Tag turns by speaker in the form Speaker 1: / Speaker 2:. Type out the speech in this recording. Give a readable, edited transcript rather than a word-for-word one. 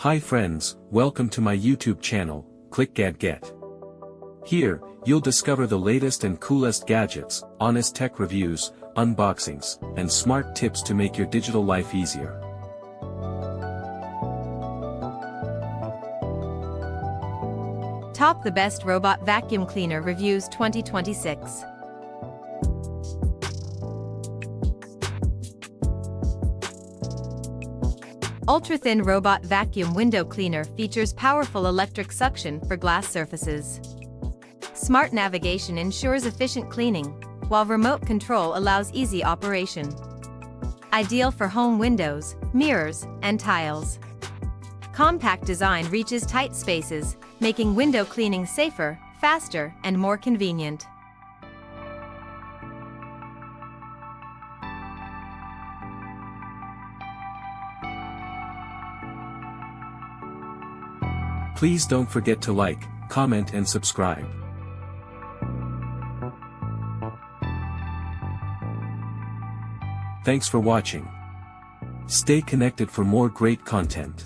Speaker 1: Hi friends, welcome to my YouTube channel, clickgatget. Here, you'll discover the latest and coolest gadgets, honest tech reviews, unboxings, and smart tips to make your digital life easier.
Speaker 2: Top the best robot vacuum cleaner reviews 2026. Ultra-thin robot vacuum window cleaner features powerful electric suction for glass surfaces. Smart navigation ensures efficient cleaning, while remote control allows easy operation. Ideal for home windows, mirrors, and tiles. Compact design reaches tight spaces, making window cleaning safer, faster, and more convenient.
Speaker 1: Please don't forget to like, comment and subscribe. Thanks for watching. Stay connected for more great content.